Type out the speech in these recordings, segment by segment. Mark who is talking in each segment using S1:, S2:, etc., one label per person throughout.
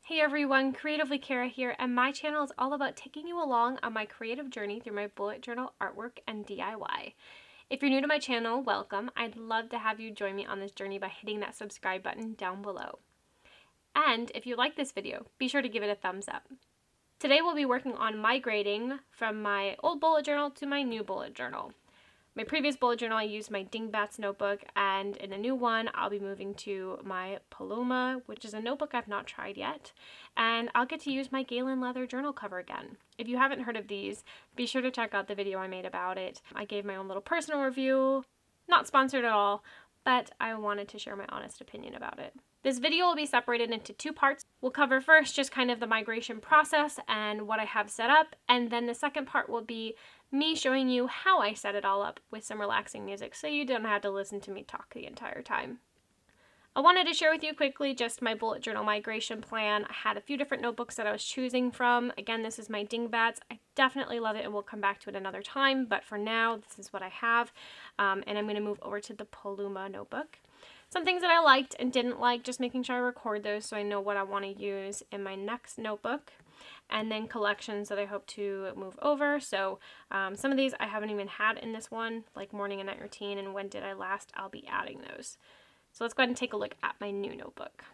S1: Hey everyone, Creatively Cara here, and my channel is all about taking you along on my creative journey through my bullet journal artwork and DIY. If you're new to my channel, welcome. I'd love to have you join me on this journey by hitting that subscribe button down below. And if you like this video, be sure to give it a thumbs up. Today we'll be working on migrating from my old bullet journal to my new bullet journal. My previous bullet journal, I used my Dingbats notebook, and in a new one, I'll be moving to my Paloma, which is a notebook I've not tried yet, and I'll get to use my Galen leather journal cover again. If you haven't heard of these, be sure to check out the video I made about it. I gave my own little personal review, not sponsored at all, but I wanted to share my honest opinion about it. This video will be separated into two parts. We'll cover first just kind of the migration process and what I have set up, and then the second part will be me showing you how I set it all up with some relaxing music so you don't have to listen to me talk the entire time. I wanted to share with you quickly just my bullet journal migration plan. I had a few different notebooks that I was choosing from. Again, this is my Dingbats. I definitely love it and we'll come back to it another time, but for now, this is what I have. And I'm going to move over to the Paloma notebook. Some things that I liked and didn't like, just making sure I record those so I know what I want to use in my next notebook. And then collections that I hope to move over. So some of these I haven't even had in this one, like morning and night routine and when did I last, I'll be adding those. So let's go ahead and take a look at my new notebook.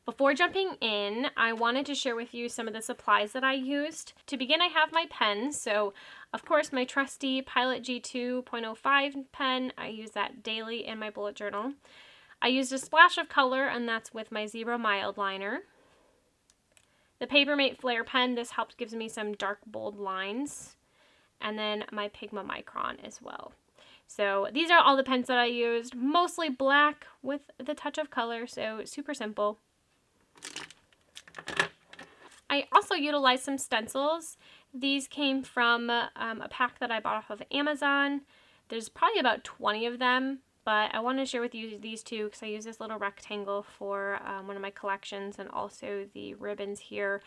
S1: Before jumping in, I wanted to share with you some of the supplies that I used. To begin, I have my pens. So, of course, my trusty Pilot G2.05 pen. I use that daily in my bullet journal. I used a splash of color, and that's with my Zebra Mild Liner. The Papermate Flare pen, this helps gives me some dark, bold lines. And then my Pigma Micron as well. So these are all the pens that I used, mostly black with the touch of color, so super simple. I also utilized some stencils. These came from a pack that I bought off of Amazon. There's probably about 20 of them, but I want to share with you these two because I use this little rectangle for one of my collections and also the ribbons here.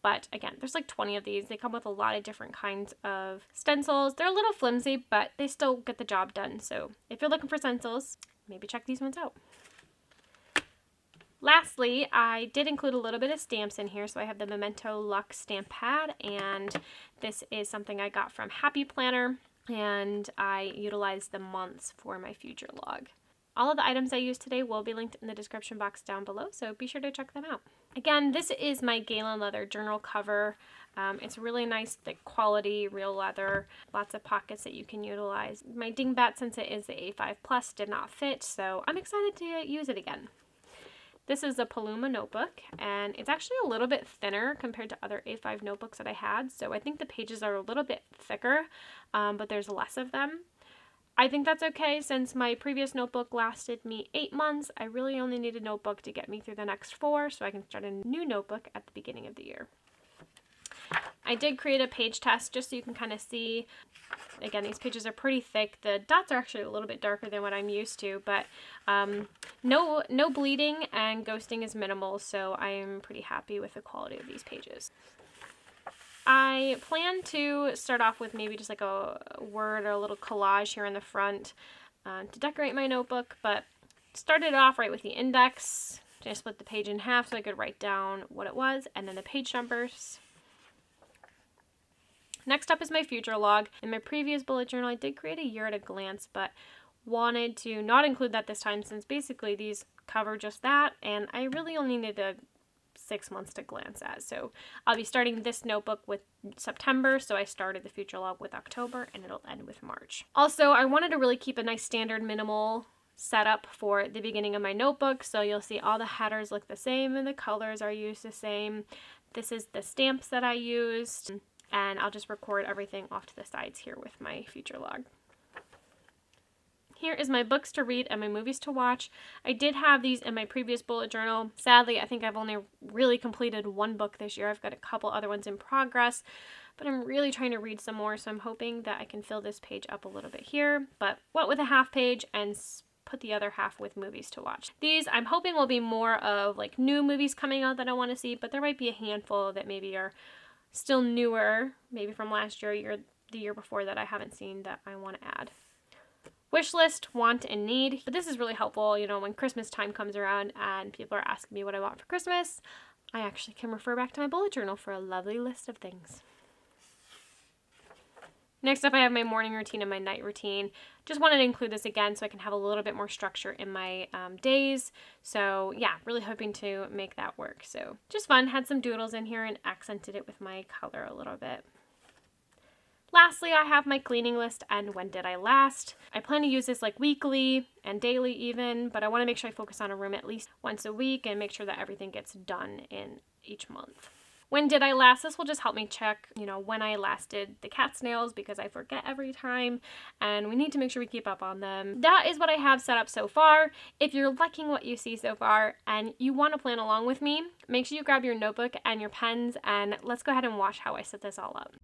S1: But again, there's like 20 of these. They come with a lot of different kinds of stencils. They're a little flimsy, but they still get the job done. So if you're looking for stencils, maybe check these ones out. Lastly, I did include a little bit of stamps in here. So I have the Memento Luxe stamp pad, and this is something I got from Happy Planner, and I utilized the months for my future log. All of the items I used today will be linked in the description box down below, so be sure to check them out. Again, this is my Galen leather journal cover. It's really nice, thick quality, real leather, lots of pockets that you can utilize. My Dingbat, since it is the A5 Plus, did not fit, so I'm excited to use it again. This is a Paloma notebook, and it's actually a little bit thinner compared to other A5 notebooks that I had, so I think the pages are a little bit thicker, but there's less of them. I think that's okay since my previous notebook lasted me 8 months. I really only need a notebook to get me through the next 4, so I can start a new notebook at the beginning of the year. I did create a page test just so you can kind of see. Again, these pages are pretty thick. The dots are actually a little bit darker than what I'm used to, but no bleeding and ghosting is minimal, so I am pretty happy with the quality of these pages. I plan to start off with maybe just like a word or a little collage here in the front to decorate my notebook, but started off right with the index. Just split the page in half so I could write down what it was, and then the page numbers. Next up is my future log. In my previous bullet journal, I did create a year at a glance, but wanted to not include that this time since basically these cover just that, and I really only needed 6 months to glance at. So I'll be starting this notebook with September, so I started the future log with October, and it'll end with March. Also, I wanted to really keep a nice standard minimal setup for the beginning of my notebook, so you'll see all the headers look the same and the colors are used the same. This is the stamps that I used, and I'll just record everything off to the sides here with my future log. Here is my books to read and my movies to watch. I did have these in my previous bullet journal. Sadly, I think I've only really completed one book this year. I've got a couple other ones in progress, but I'm really trying to read some more, so I'm hoping that I can fill this page up a little bit here, but went with a half page and put the other half with movies to watch. These I'm hoping will be more of like new movies coming out that I want to see, but there might be a handful that maybe are still newer, maybe from last year or the year before that I haven't seen that I want to add. wish list, want, and need. But this is really helpful, you know, when Christmas time comes around and people are asking me what I want for Christmas, I actually can refer back to my bullet journal for a lovely list of things. Next up, I have my morning routine and my night routine. Just wanted to include this again so I can have a little bit more structure in my days. So yeah, really hoping to make that work. So just fun, had some doodles in here and accented it with my color a little bit. Lastly, I have my cleaning list and when did I last. I plan to use this like weekly and daily even, but I want to make sure I focus on a room at least once a week and make sure that everything gets done in each month. When did I last? This will just help me check, you know, when I last did the cat's nails because I forget every time and we need to make sure we keep up on them. That is what I have set up so far. If you're liking what you see so far and you want to plan along with me, make sure you grab your notebook and your pens and let's go ahead and watch how I set this all up.